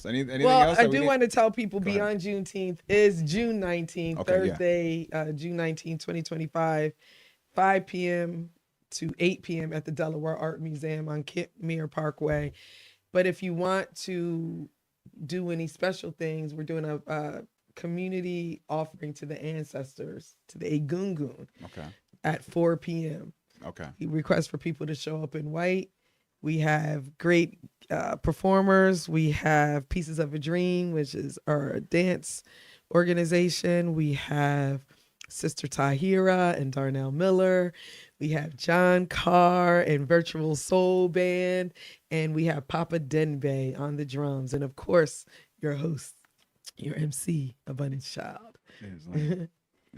Anything else? I do want to tell people Beyond Juneteenth is June 19th, Thursday, June 19th, 2025, 5 p.m. to 8 p.m. at the Delaware Art Museum on Kent Mere Parkway. But if you want to do any special things, we're doing a community offering to the ancestors, to the Egungun, at 4 p.m. We request for people to show up in white. We have great performers. We have Pieces of a Dream, which is our dance organization. We have Sister Tahira and Darnell Miller. We have John Carr and Virtual Soul Band. And we have Papa Denbe on the drums. And of course, your host, your MC, Abundance Child.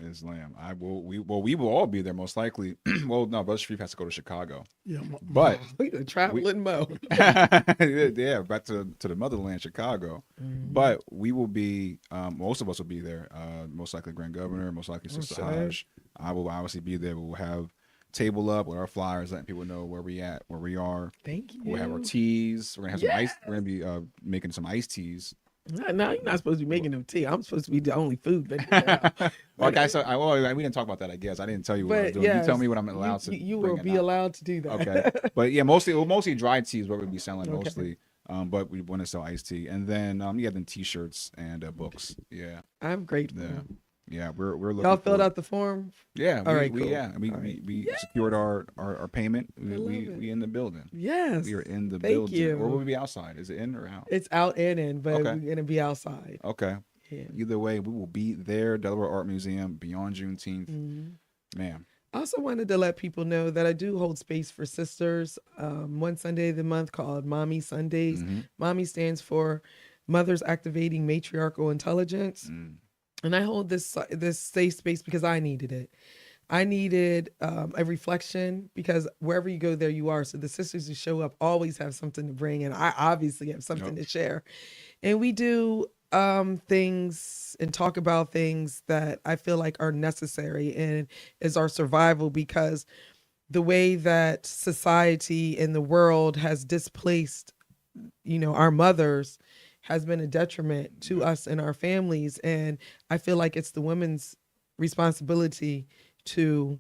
Islam. We will all be there most likely. Well, no, Brother Sharif has to go to Chicago. Yeah, but traveling Mo. Yeah, back to the motherland, Chicago. But we will be. Most of us will be there. Most likely, Grand Governor. Most likely, Sister Haj. I will obviously be there. We'll have table up with our flyers, letting people know where we are. Thank you. We'll have our teas. We're gonna have some ice. We're gonna be making some iced teas. No, you're not supposed to be making them tea. I'm supposed to be the only food. We didn't talk about that. I guess I didn't tell you what I was doing. You tell me what I'm allowed to. You will be allowed to do that. Okay, but yeah, mostly dry tea is what we'll be selling mostly. But we want to sell iced tea, and then then T-shirts and books. Yeah, I'm grateful. Yeah, we're looking. Y'all filled out the form. Yeah, all right, cool. We secured our payment. We in the building. Yes, we are in the Thank building. You. Or will we be outside? Is it in or out? It's out and in, but we're gonna be outside. Okay. Yeah. Either way, we will be there. Delaware Art Museum, Beyond Juneteenth. Man. I also wanted to let people know that I do hold space for sisters. One Sunday of the month called Mommy Sundays. Mommy stands for Mothers Activating Matriarchal Intelligence. And I hold this safe space because I needed it. I needed a reflection, because wherever you go, there you are. So the sisters who show up always have something to bring, and I obviously have something to share. And we do things and talk about things that I feel like are necessary and is our survival, because the way that society and the world has displaced, our mothers, has been a detriment to us and our families. And I feel like it's the women's responsibility to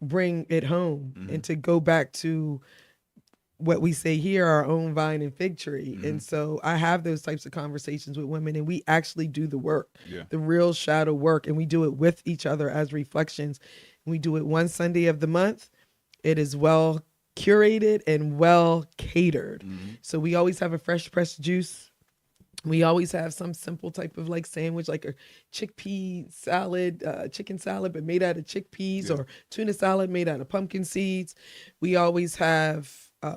bring it home and to go back to what we say here, our own vine and fig tree. And so I have those types of conversations with women, and we actually do the work, the real shadow work, and we do it with each other as reflections. We do it one Sunday of the month. It is well curated and well catered. So we always have a fresh pressed juice We always have some simple type of like sandwich, like a chickpea salad, chicken salad, but made out of chickpeas, or tuna salad made out of pumpkin seeds. We always have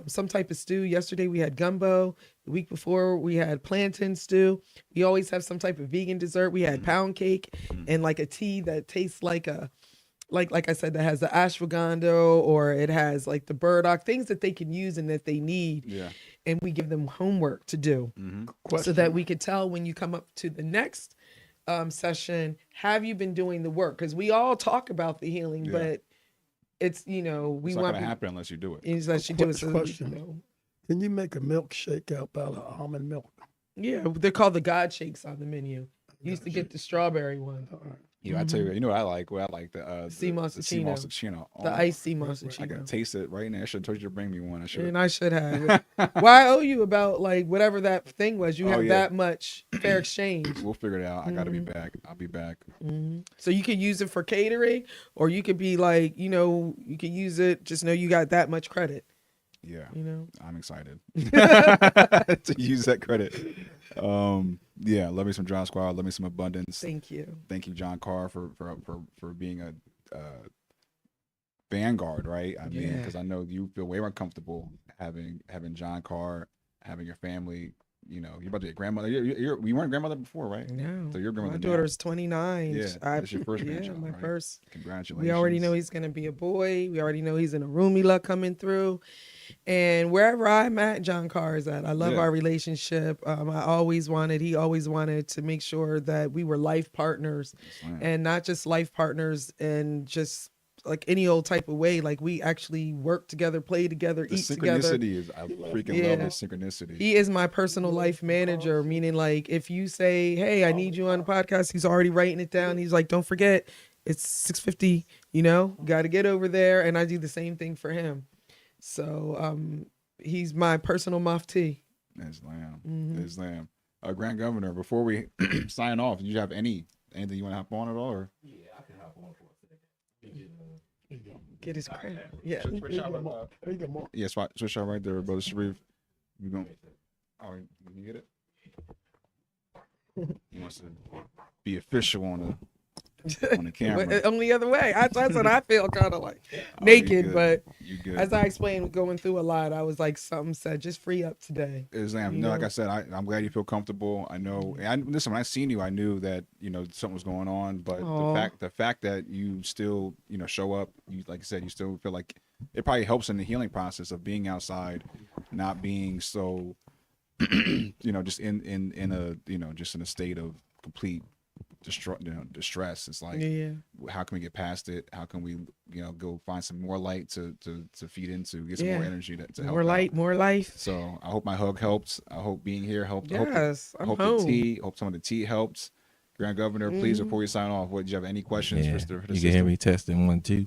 some type of stew. Yesterday we had gumbo. The week before we had plantain stew. We always have some type of vegan dessert. We had pound cake and like a tea that tastes like a, like I said, that has the ashwagandha, or it has like the burdock, things that they can use and that they need. Yeah. And we give them homework to do so that we could tell when you come up to the next session, have you been doing the work? Because we all talk about the healing, but it's, we it's not want going to happen unless you do it. Unless you do it. So Question. Can you make a milkshake out of almond milk? Yeah, they're called the God shakes on the menu. Used to get the strawberry one. I tell you, what I like? Well, I like the sea moschino. Oh, the iced sea moschino. I can taste it right now. I should have told you to bring me one. And I should have. Well, I owe you about like whatever that thing was. You have that much fair exchange. We'll figure it out. I got to be back. I'll be back. So you can use it for catering, or you could be like, you can use it. Just know you got that much credit. Yeah. I'm excited to use that credit. Yeah, love me some John Squad, love me some abundance. Thank you, John Carr, for being a vanguard, right? I mean, because I know you feel way more comfortable having John Carr, having your family. You're about to be a grandmother. You weren't grandmother before, right? No. So you're grandmother. My daughter's 29. Yeah, that's your first grandchild. My right? first. Congratulations. We already know he's gonna be a boy. We already know he's in a roomie coming through. And wherever I'm at, John Carr is at. I love our relationship. He always wanted to make sure that we were life partners, and not just life partners and just like any old type of way. Like we actually work together, play together, eat together. I freaking love the synchronicity. He is my personal life manager, meaning like if you say, hey, I need you on the podcast, he's already writing it down. He's like, don't forget, it's 6:50, got to get over there. And I do the same thing for him. So he's my personal mufti. That's lamb. That's lamb. Grand Governor, before we sign off, do you have anything you want to hop on at all? Or? Yeah, I can hop on for a second. Get his credit. Yeah. Yeah, switch out right there, Brother Sharif. You going? Oh, you get it? He wants to be official on the camera. Only other way. That's what I feel, kind of like naked. But you good. As I explained, going through a lot, I was like, something said, just free up today. Like I said, I'm glad you feel comfortable. I know. And listen, when I seen you, I knew that something was going on. But the fact that you still show up, you like I said, you still feel like it probably helps in the healing process of being outside, not being so just in a just in a state of complete distress. It's like, how can we get past it? How can we go find some more light to feed into, get some more energy to help more light out. More life. So I hope my hug helps. I hope being here helped. Yes, I hope some of the tea helps. Grand Governor, please, before you sign off, do you have any questions for the you can hear me testing 1 2.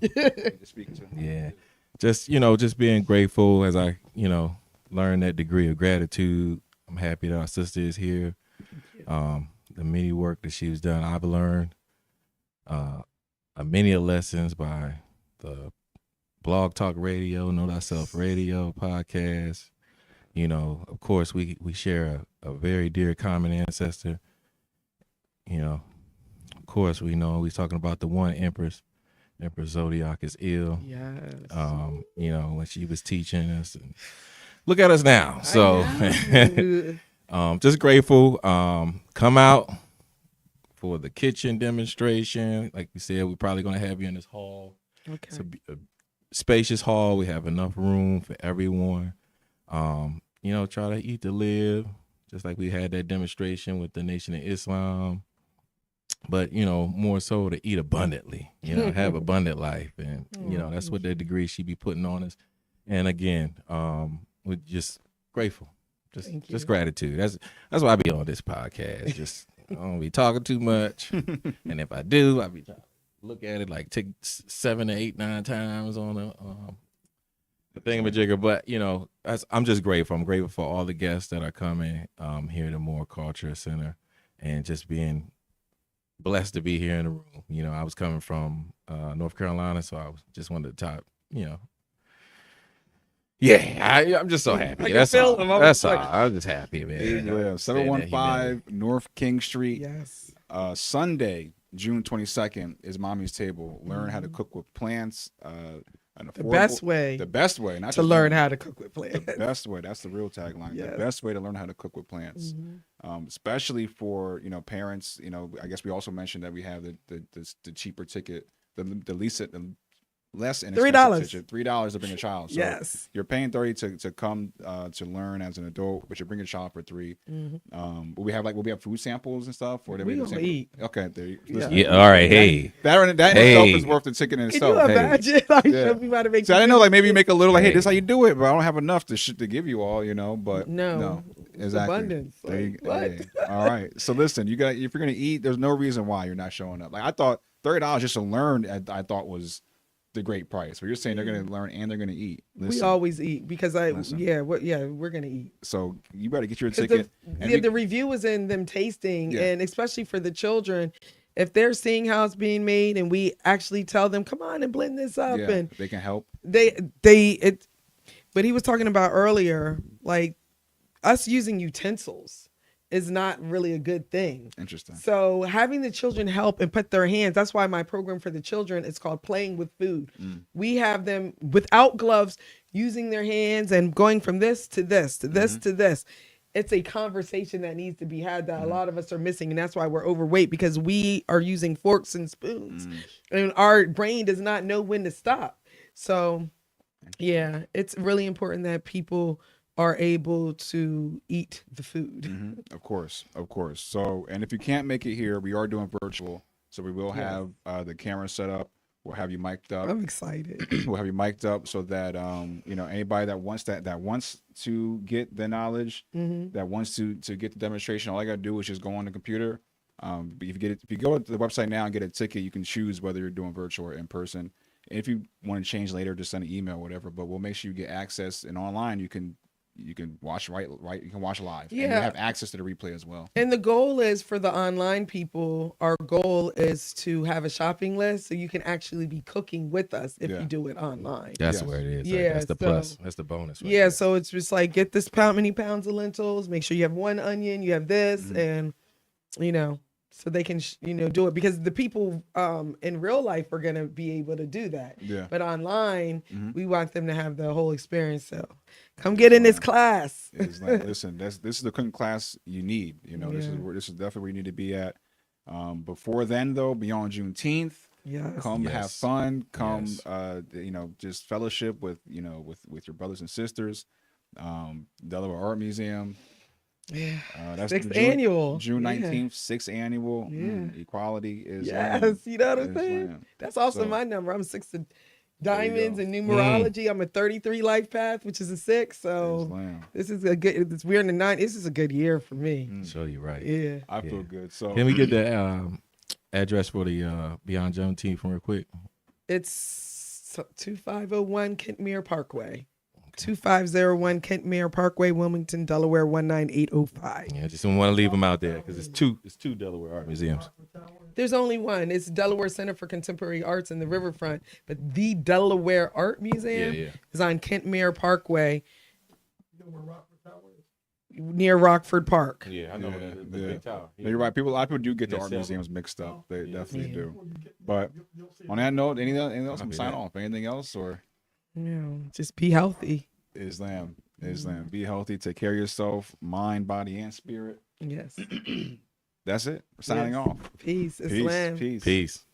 Speaking to yeah, just being grateful as I learn that degree of gratitude. I'm happy that our sister is here. The many work that she's done, I've learned many lessons by the Blog Talk Radio, Know Thyself Radio podcast. Of course, we share a very dear common ancestor. Of course, we know we're talking about the one Empress. Empress Zodiac is ill. Yes. When she was teaching us, and look at us now. So. Just grateful. Come out for the kitchen demonstration. Like we said, we're probably going to have you in this hall. Okay. It's a spacious hall. We have enough room for everyone. Try to eat to live, just like we had that demonstration with the Nation of Islam. But, more so to eat abundantly, have abundant life. And, that's what that degree she be putting on us. And again, we're just grateful. Just gratitude. That's why I be on this podcast. I don't be talking too much, and if I do, I be trying to look at it like take 7 to 8, 9 times on the thingamajigger. But I'm just grateful. I'm grateful for all the guests that are coming here at the Moor Culture Center, and just being blessed to be here in the room. I was coming from North Carolina, so I was just one of the top Yeah, I'm just so happy. I can That's feel all. him. I was That's all. like- I'm just happy, man. Yeah, Saying that 715 North King Street. Yes. Sunday, June 22nd is Mommy's Table. Learn how to cook with plants. The best way The best way, not to just learn how to cook with The plants. best way. That's the real tagline. Yes. The best way to learn how to cook with plants, especially for parents. I guess we also mentioned that we have the cheaper ticket, the less inexpensive $3. ticket, $3 to bring a child. So Yes. you're paying $30 to come to learn as an adult, but you bring a child for $3. Will we have food samples and stuff, or We gonna eat. Okay, there. Yeah. All right. Hey. That in itself is worth the ticket in Can itself. you imagine? Like, Yeah. we about to make So I didn't know, like maybe you make a little, like, hey, Hey. this is how you do it, but I don't have enough to give you all, but No. exactly. Abundance. There you, Like, what? hey, all right. So listen, if you're gonna eat, there's no reason why you're not showing up. Like I thought, $30 just to learn, I thought was the great price. But you're saying they're gonna learn and they're gonna eat. We Listen, always eat because Listen. we're gonna eat. so you better get your 'Cause ticket. And the review was in them tasting, Yeah. and especially for the children, if they're seeing how it's being made, and we actually tell them, "Come on and blend this up," yeah, and they can help. But he was talking about earlier, like us using utensils is not really a good thing. Interesting. So having the children help and put their hands, that's why my program for the children is called Playing with Food. We have them without gloves using their hands and going from this to this, to this to this. It's a conversation that needs to be had that a lot of us are missing. And that's why we're overweight, because we are using forks and spoons and our brain does not know when to stop. So yeah, it's really important that people are able to eat the food. Of course. So, and if you can't make it here, we are doing virtual. So we will have the camera set up. We'll have you mic'd up. I'm excited. We'll have you mic'd up so that anybody that wants to get the knowledge, that wants to get the demonstration, all I gotta do is just go on the computer. If you go to the website now and get a ticket, you can choose whether you're doing virtual or in person. And if you want to change later, just send an email or whatever. But we'll make sure you get access, and online you can watch right. You can watch live. And you have access to the replay as well. And the goal is for the online people, our goal is to have a shopping list so you can actually be cooking with us if you do it online. That's Yes. where it is. Yeah, That's the so- plus. That's the bonus. Right Yeah, there. so it's just like get this many pounds of lentils, make sure you have one onion, you have this, and so they can do it, because the people in real life are gonna be able to do that. Yeah. But online, we want them to have the whole experience. So come get in this class. It's like, listen, this is the cooking class you need. This is definitely where you need to be at. Before then, though, beyond Juneteenth, Yes. come have Yes. fun. Come, Yes. just fellowship with your brothers and sisters. Delaware Art Museum. Yeah. That's Sixth June, annual. June Yeah. 19th, 6th annual. Yeah. Equality is Yes, you know what I'm is saying? lamb. That's also So- my number. I'm 6 of There you diamonds go. and numerology. I'm a 33 life path, which is a 6. Is So lamb. this is we're in the 9. This is a good year for me. Show you right. Yeah. I feel good. So Can we get the address for the Beyond Juneteenth real quick? It's 2501 Kentmere Parkway. 2501 Kentmere Parkway, Wilmington, Delaware 19805. Yeah, just don't want to leave them out there because it's two Delaware art museums. There's only one. It's Delaware Center for Contemporary Arts in the Riverfront, but the Delaware Art Museum Yeah. is on Kentmere Parkway near Rockford Park. Yeah, I know. Yeah, the big tower. No, you're right. A lot of people do get the Yeah, art seven. museums mixed up. They definitely Yeah. do. But on that note, anything else? I'm Copy sign that. off. Anything else, or Just be healthy. Islam? Be healthy. Take care of yourself, mind, body, and spirit. Yes. That's it. We're signing Yes. off. Peace. Islam. Peace. Peace.